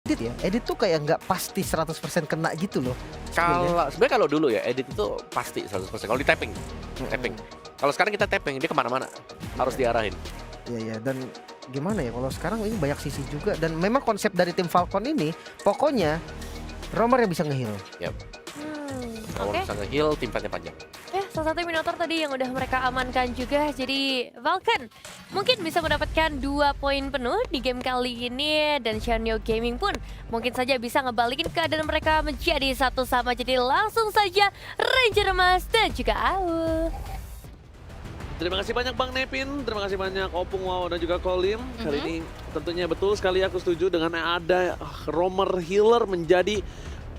Edit ya, edit tuh kayak nggak pasti 100% kena gitu loh. Sebenarnya kalau dulu ya edit itu pasti 100%. Kalau di tapping, tapping. Kalau sekarang kita tapping dia kemana-mana harus diarahin. Iya ya, dan gimana ya kalau sekarang ini banyak sisi juga dan memang konsep dari tim Falcon ini pokoknya Romer yang bisa nge-heal. Kalau Oke. bisa nge-heal tim fightnya panjang. Salah satu Minotaur tadi yang udah mereka amankan juga. Jadi Vulcan mungkin bisa mendapatkan 2 poin penuh di game kali ini. Dan Shanyo Gaming pun mungkin saja bisa ngebalikin keadaan mereka menjadi 1-1. Jadi langsung saja Ranger Emas dan juga AU. Terima kasih banyak Bang Nepin, terima kasih banyak Opung Wow dan juga Kolim. Kali ini tentunya betul sekali aku setuju dengan ada Romer Healer menjadi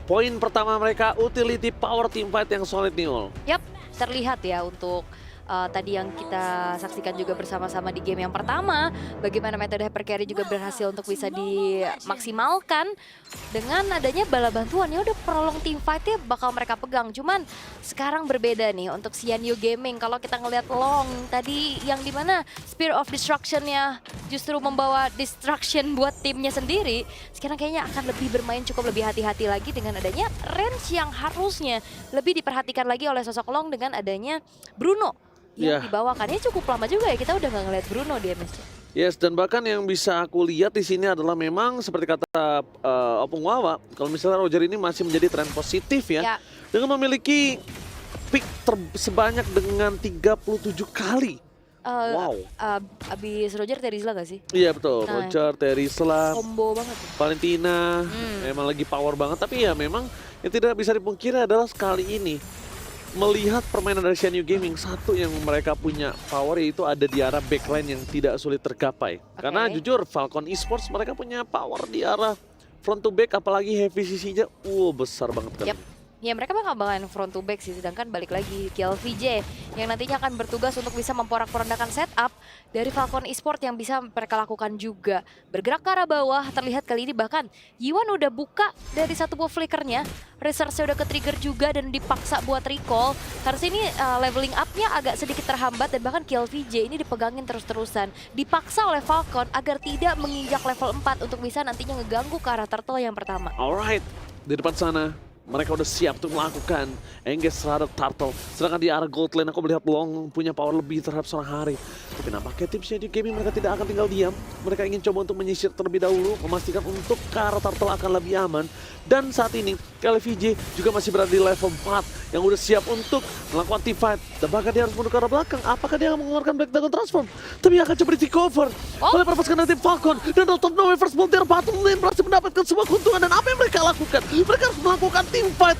poin pertama mereka, utility power teamfight yang solid nih Ol. Yap, terlihat ya untuk tadi yang kita saksikan juga bersama-sama di game yang pertama. Bagaimana metode hypercarry juga berhasil untuk bisa dimaksimalkan. Dengan adanya bala bantuan ya udah prolong team fight-nya bakal mereka pegang. Cuman sekarang berbeda nih untuk Xianyu Gaming. Kalau kita ngelihat Long tadi yang dimana Spear of Destruction-nya justru membawa destruction buat timnya sendiri. Sekarang kayaknya akan lebih bermain cukup lebih hati-hati lagi dengan adanya range yang harusnya lebih diperhatikan lagi oleh sosok Long dengan adanya Bruno yang dibawakan. Ini cukup lama juga ya kita udah nggak ngeliat Bruno di MSC. Yes, dan bahkan yang bisa aku lihat di sini adalah memang seperti kata Opung Wawa, kalau misalnya Roger ini masih menjadi tren positif ya. Dengan memiliki pick sebanyak dengan 37 kali. Wow. Abis Roger Terizla gak sih? Iya betul, Nah, Roger, Terizla, combo banget. Valentina, memang lagi power banget. Tapi ya memang yang tidak bisa dipungkiri adalah sekali ini melihat permainan dari Xianyu Gaming, satu yang mereka punya power yaitu ada di arah backline yang tidak sulit tergapai. Karena jujur Falcon Esports mereka punya power di arah front to back, apalagi heavy CC-nya besar banget kan. Ya mereka bakal bakalan front to back sih, sedangkan balik lagi KLVJ yang nantinya akan bertugas untuk bisa memporak-porandakan setup dari Falcon Esports yang bisa mereka lakukan juga. Bergerak ke arah bawah, terlihat kali ini bahkan Yiwan udah buka dari satu buah flickernya, research-nya udah ke-trigger juga dan dipaksa buat recall. Harus ini leveling up-nya agak sedikit terhambat dan bahkan KLVJ ini dipegangin terus-terusan. Dipaksa oleh Falcon agar tidak menginjak level 4 untuk bisa nantinya ngeganggu ke arah turtle yang pertama. Alright, di depan sana mereka udah siap untuk melakukan engage terhadap turtle. Sedangkan di arah gold lane aku melihat Long punya power lebih terhadap seorang Hari. Tapi nampaknya tipsnya di gaming mereka tidak akan tinggal diam. Mereka ingin coba untuk menyisir terlebih dahulu, memastikan untuk ke arah turtle akan lebih aman. Dan saat ini KLVJ juga masih berada di level 4 yang udah siap untuk melakukan team fight. Dan bahkan dia harus mundur ke arah belakang. Apakah dia akan mengeluarkan Black Dragon Transform? Tapi akan coba di take over oleh perpasukan dari tim Falcon. Dan out of nowhere first blood dari bottom lane berhasil mendapatkan sebuah keuntungan. Dan apa yang mereka lakukan? Mereka harus melakukan team fight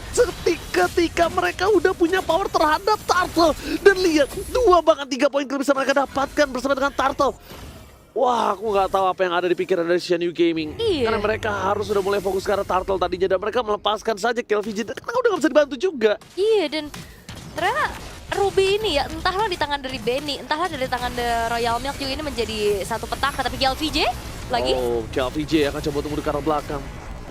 ketika mereka udah punya power terhadap Turtle. Dan lihat, 2 bahkan 3 poin bisa mereka dapatkan bersama dengan Turtle. Wah, aku nggak tahu apa yang ada di pikiran dari Xianyu Gaming. Karena mereka harus sudah mulai fokus ke arah Turtle tadinya. Dan mereka melepaskan saja KLVJ. Karena udah nggak bisa dibantu juga. Iya, dan ternyata Ruby ini ya, entahlah di tangan dari Benny, entahlah dari tangan dari Royal Milk juga ini menjadi satu petaka. Tapi KLVJ lagi? Oh, KLVJ akan coba untuk mundur ke arah belakang.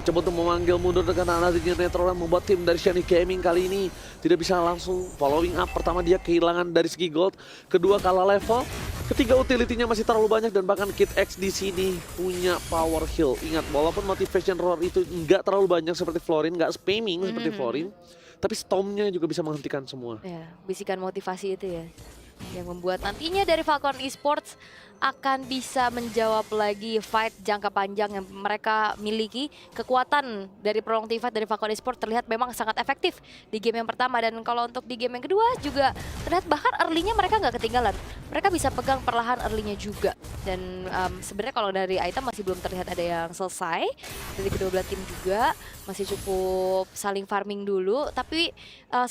Coba untuk memanggil mundur dengan adanya Netroland, membuat tim dari Xianyu Gaming kali ini tidak bisa langsung following up. Pertama dia kehilangan dari segi gold, kedua kalah level, ketiga utility-nya masih terlalu banyak dan bahkan Kid X di sini punya power heal. Ingat, walaupun motivation roar itu nggak terlalu banyak seperti Florin, nggak spamming seperti Florin, tapi Storm-nya juga bisa menghentikan semua. Ya, bisikan motivasi itu ya yang membuat nantinya dari Falcon Esports akan bisa menjawab lagi fight jangka panjang yang mereka miliki. Kekuatan dari prolong team fight dari Falcon Esports terlihat memang sangat efektif di game yang pertama. Dan kalau untuk di game yang kedua juga terlihat bahkan early-nya mereka nggak ketinggalan. Mereka bisa pegang perlahan early-nya juga. Dan sebenarnya kalau dari item masih belum terlihat ada yang selesai. Dari kedua belah tim juga masih cukup saling farming dulu. Tapi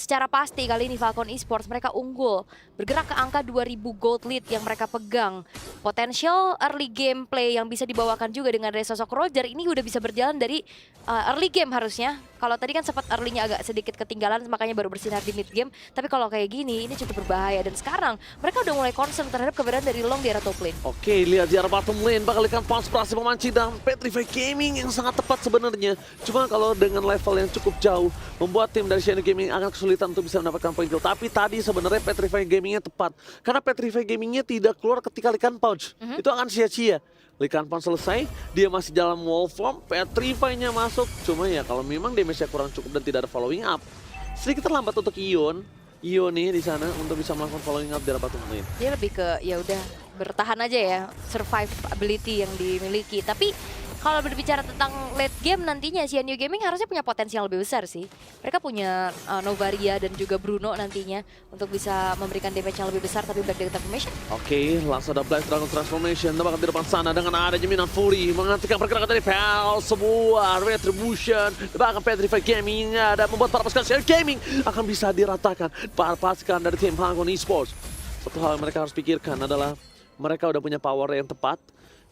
secara pasti kali ini Falcon Esports mereka unggul. Bergerak ke angka 2000 gold lead yang mereka pegang. Potensial early gameplay yang bisa dibawakan juga dengan dari sosok Roger ini udah bisa berjalan dari early game harusnya. Kalau tadi kan sempat early-nya agak sedikit ketinggalan makanya baru bersinar di mid game. Tapi kalau kayak gini ini cukup berbahaya dan sekarang mereka udah mulai concern terhadap keberadaan dari Long di arah top lane. Oke, lihat di arah bottom lane bakal ikan Pulse berhasil memancing dan Petrify Gaming yang sangat tepat sebenarnya. Cuma kalau dengan level yang cukup jauh membuat tim dari Xianyu Gaming akan kesulitan untuk bisa mendapatkan poin kill. Tapi tadi sebenarnya Petrify Gamingnya tepat. Karena Petrify Gamingnya tidak keluar ketika ikan pouch. Itu akan sia-sia. Likan Pon selesai, dia masih dalam wall form, Petrify-nya masuk. Cuma ya kalau memang damage-nya kurang cukup dan tidak ada following up, sedikit terlambat untuk Ion nih di sana untuk bisa melakukan following up di arah bottom lane. Dia lebih ke ya udah bertahan aja ya, survive ability yang dimiliki. Tapi kalau berbicara tentang late game nantinya, CNU Gaming harusnya punya potensial lebih besar sih. Mereka punya Novaria dan juga Bruno nantinya untuk bisa memberikan damage yang lebih besar, tapi Black Dragon Transformation. Oke, langsung ada Black Dragon Transformation. Tebakan di depan sana dengan ada jaminan Fury menghentikan pergerakan dari PL. Sebuah Retribution. Bahkan Petrify Gaming ada membuat para pasukan CNU Gaming akan bisa diratakan. Para pasukan dari tim Falcon Esports. Satu hal yang mereka harus pikirkan adalah mereka udah punya power yang tepat.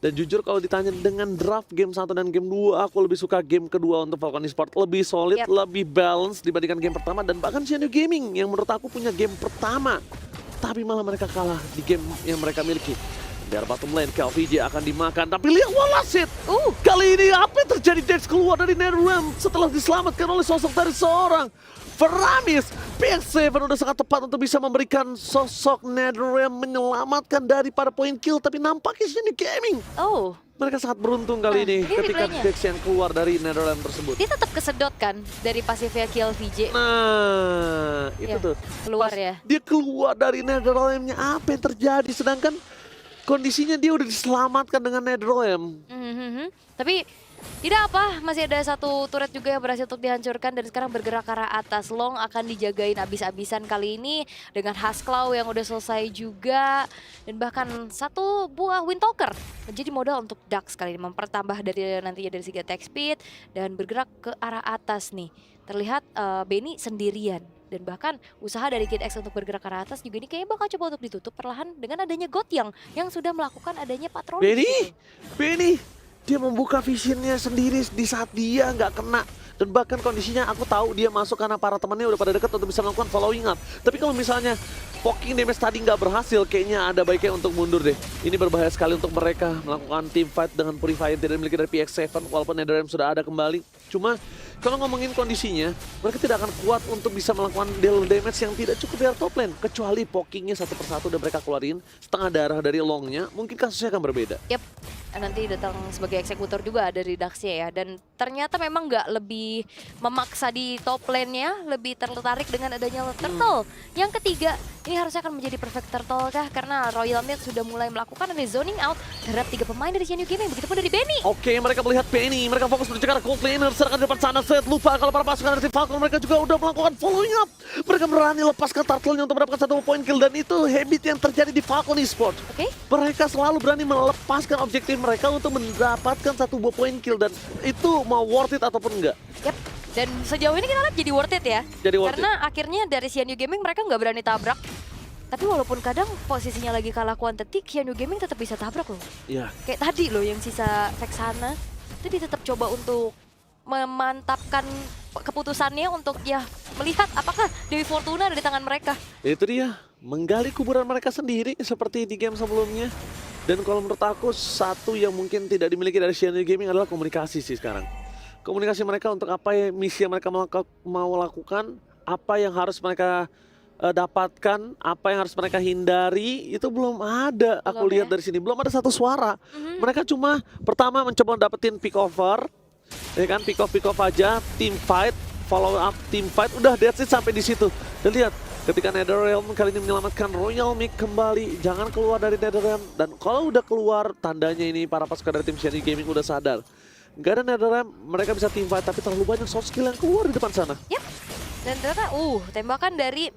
Dan jujur kalau ditanya dengan draft game 1 dan game 2, aku lebih suka game kedua untuk Falcon Esports. Lebih solid, lebih balance dibandingkan game pertama. Dan bahkan CNU Gaming yang menurut aku punya game pertama. Tapi malah mereka kalah di game yang mereka miliki. Dari bottom lane, KLVJ akan dimakan. Tapi lihat Walasit! Kali ini apa yang terjadi? Dex keluar dari Netherrealm setelah diselamatkan oleh sosok dari seorang Feramis. PX7 udah sangat tepat untuk bisa memberikan sosok Netherrealm menyelamatkan daripada point kill. Tapi nampaknya CNU Gaming mereka sangat beruntung kali ini ketika Dex yang keluar dari Netherrealm tersebut. Dia tetap kesedot kan dari pasifnya KLVJ. Nah, itu tuh. Keluar Pas ya. dia keluar dari Netherrealm-nya, apa yang terjadi? Sedangkan kondisinya dia udah diselamatkan dengan Netherrealm. Tapi tidak apa, masih ada satu turret juga yang berhasil untuk dihancurkan dan sekarang bergerak ke arah atas. Long akan dijagain abis-abisan kali ini dengan Husklau yang udah selesai juga. Dan bahkan satu buah Windtalker menjadi modal untuk Dax kali ini. Mempertambah dari nantinya dari segi attack speed dan bergerak ke arah atas nih. Terlihat Benny sendirian. Dan bahkan usaha dari Kid X untuk bergerak ke arah atas juga ini kayaknya bakal coba untuk ditutup perlahan dengan adanya Gotyang yang sudah melakukan adanya patroli. Benny! Dia membuka visionnya sendiri di saat dia nggak kena. Dan bahkan kondisinya aku tahu dia masuk karena para temannya udah pada dekat untuk bisa melakukan following up. Tapi kalau misalnya poking damage tadi nggak berhasil, kayaknya ada baiknya untuk mundur deh. Ini berbahaya sekali untuk mereka melakukan team fight dengan Purify yang tidak dimiliki dari PX7. Walaupun Netherrealm sudah ada kembali. Cuma kalau ngomongin kondisinya, mereka tidak akan kuat untuk bisa melakukan deal damage yang tidak cukup dari top lane. Kecuali pokingnya satu persatu dan mereka keluarin setengah darah dari longnya, mungkin kasusnya akan berbeda. Yap, nanti datang sebagai eksekutor juga dari Daxia ya. Dan ternyata memang nggak lebih memaksa di top lane-nya, lebih tertarik dengan adanya turtle. Yang ketiga, ini harusnya akan menjadi perfect turtle kah? Karena Royal Mid sudah mulai melakukan ada zoning out terhadap 3 pemain dari CNU Gaming, begitupun dari Benny. Oke, mereka melihat Benny, mereka fokus menuju ke arah gold laner, serahkan di depan sana. Lupa kalau para pasukan dari Falcon mereka juga udah melakukan following up. Mereka berani lepaskan turtle-nya untuk mendapatkan 1 point kill dan itu habit yang terjadi di Falcon Esports. Mereka selalu berani melepaskan objektif mereka untuk mendapatkan 1 buah point kill dan itu mau worth it ataupun enggak. Yap. Dan sejauh ini kita lihat jadi worth it ya. Jadi worth Karena akhirnya dari CNU Gaming mereka nggak berani tabrak. Tapi walaupun kadang posisinya lagi kalah quantity, CNU Gaming tetap bisa tabrak loh. Iya. Kayak tadi loh yang sisa Vexana, itu dia tetap coba untuk memantapkan keputusannya untuk ya melihat apakah Dewi Fortuna ada di tangan mereka. Itu dia, menggali kuburan mereka sendiri seperti di game sebelumnya. Dan kalau menurut aku satu yang mungkin tidak dimiliki dari CNU Gaming adalah komunikasi sih sekarang. Komunikasi mereka untuk apa yang misi yang mereka mau lakukan, apa yang harus mereka dapatkan, apa yang harus mereka hindari, itu belum ada. Aku lihat dari sini, belum ada satu suara. Mereka cuma pertama mencoba dapetin pick over, ya kan, pick off aja, team fight, follow up team fight, udah that's it sampai di situ. Dan lihat, ketika Netherrealm kali ini menyelamatkan Royal Mix kembali, jangan keluar dari Netherrealm. Dan kalau udah keluar, tandanya ini para pasukan dari tim CNU Gaming udah sadar. Gak ada Netherrealm, mereka bisa team fight, tapi terlalu banyak soft skill yang keluar di depan sana. Yap, dan ternyata tembakan dari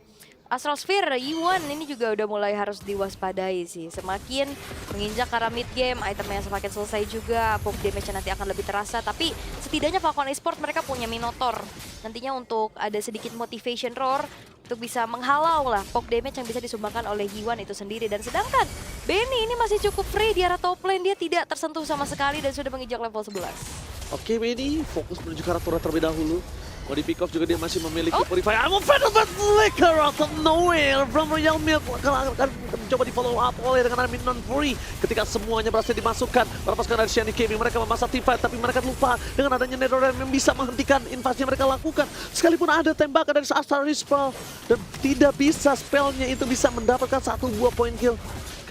Astral Sphere, Yuan ini juga udah mulai harus diwaspadai sih. Semakin menginjak ke arah mid game, itemnya semakin selesai juga, pop damage nanti akan lebih terasa. Tapi setidaknya Falcon Esports mereka punya Minotaur. Nantinya untuk ada sedikit motivation roar, untuk bisa menghalau lah pop damage yang bisa disumbangkan oleh Yuan itu sendiri. Dan sedangkan Benny ini masih cukup free di arah top lane, dia tidak tersentuh sama sekali dan sudah menginjak level 11. Oke, Benny fokus menuju ke arah turret terlebih dahulu. Mau di pick off juga dia masih memiliki Purify. I'm a fan of that flicker out of nowhere from Royal Milk. Akan mencoba di follow up oleh dengan Armin Fury. Ketika semuanya berhasil dimasukkan, para pasukan dari CNU Gaming mereka memasak team fight, tapi mereka lupa dengan adanya Netherrealm yang bisa menghentikan invasi yang mereka lakukan. Sekalipun ada tembakan dari Astral Spell dan tidak bisa spellnya itu bisa mendapatkan 1 buah point kill.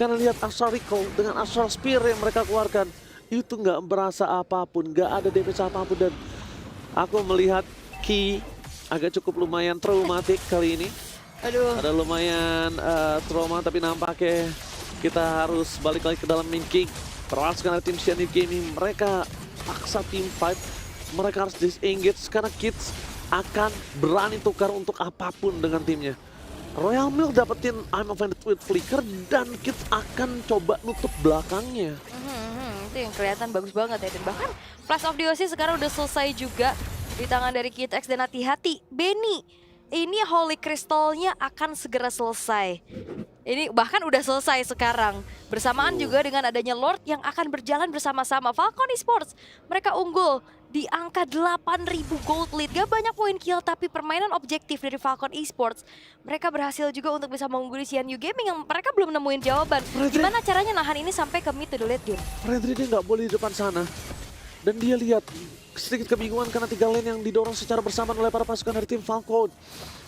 Karena lihat Astral Recall dengan Astral Spear yang mereka keluarkan. itu nggak berasa apapun, nggak ada damage apapun. Dan aku melihat Ki agak cukup lumayan traumatik kali ini. Aduh. Ada lumayan trauma, tapi nampaknya kita harus balik lagi ke dalam main king. Perasaan tim Xianyou Gaming, mereka paksa team fight, mereka harus disengage karena Kids akan berani tukar untuk apapun dengan timnya. Royal Milk dapetin I'm Offended with Flicker dan Kids akan coba nutup belakangnya. Itu yang kelihatan bagus banget ya. Dan bahkan Flash of the Oasis sekarang udah selesai juga di tangan dari Kid X. Dan hati-hati, Benny, ini Holy Crystal-nya akan segera selesai. Ini bahkan udah selesai sekarang. Bersamaan juga dengan adanya Lord yang akan berjalan bersama-sama. Falcon Esports, mereka unggul di angka 8.000 gold lead. Gak banyak poin kill, tapi permainan objektif dari Falcon Esports. Mereka berhasil juga untuk bisa mengungguli Xianyou Gaming yang mereka belum nemuin jawaban. Gimana caranya nahan ini sampai ke mid to the late game? Fredri dia nggak boleh di depan sana. Dan dia lihat sedikit kebingungan karena 3 lane yang didorong secara bersamaan oleh para pasukan dari tim Falcon.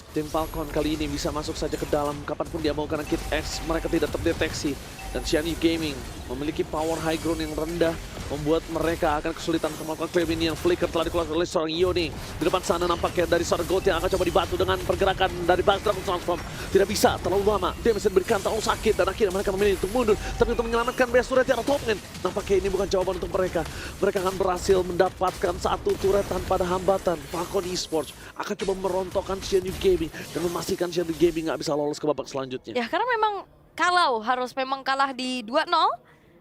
Tim Falcon kali ini bisa masuk saja ke dalam kapanpun dia mau karena Kid X mereka tidak terdeteksi. Dan Xianyou Gaming memiliki power high ground yang rendah, membuat mereka akan kesulitan untuk melakukan claim ini. Yang Flicker telah dikeluarkan oleh seorang Yoni. Di depan sana nampaknya dari seorang Gold yang akan coba dibantu dengan pergerakan dari Black Dragon Transform. Tidak bisa, terlalu lama. Dia bisa diberikan terlalu sakit dan akhirnya mereka memilih untuk mundur. Tapi untuk menyelamatkan base turret yang top lane, nampaknya ini bukan jawaban untuk mereka. Mereka akan berhasil mendapatkan satu turret tanpa ada hambatan. Falcon Esports akan coba merontokkan Xianyou Gaming dan memastikan Xianyou Gaming nggak bisa lolos ke babak selanjutnya. Ya karena memang kalau harus memang kalah di 2-0,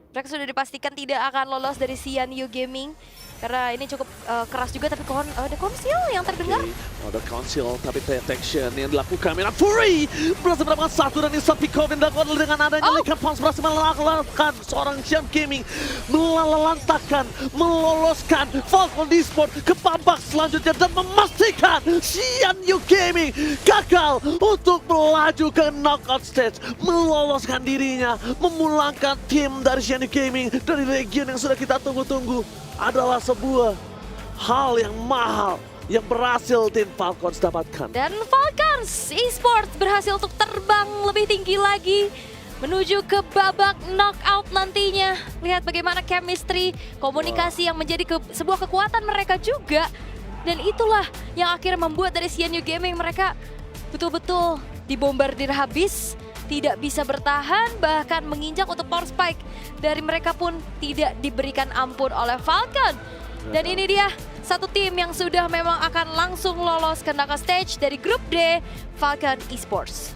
mereka sudah dipastikan tidak akan lolos dari Xianyou Gaming. Karena ini cukup keras juga, tapi ada konsil yang terdengar. Ada konsil, tapi detection yang dilakukan. Menak Fury berhasil mendapatkan satu dan instant pick off yang dilakukan dengan adanya Likan Pons berhasil meloloskan seorang Xianyou Gaming. Melantakan, meloloskan Falcon Esports ke babak selanjutnya dan memastikan Xianyou Gaming gagal untuk melaju ke knockout stage. Meloloskan dirinya, memulangkan tim dari Xianyou Gaming dari region yang sudah kita tunggu-tunggu. Adalah sebuah hal yang mahal yang berhasil tim Falcons dapatkan. Dan Falcons Esports berhasil untuk terbang lebih tinggi lagi menuju ke babak knockout nantinya. Lihat bagaimana chemistry, komunikasi yang menjadi sebuah kekuatan mereka juga. Dan itulah yang akhirnya membuat dari Xianyou Gaming mereka betul-betul dibombardir habis. Tidak bisa bertahan, bahkan menginjak untuk power spike. Dari mereka pun tidak diberikan ampun oleh Falcon. Dan ini dia satu tim yang sudah memang akan langsung lolos ke knockout stage dari grup D, Falcon Esports.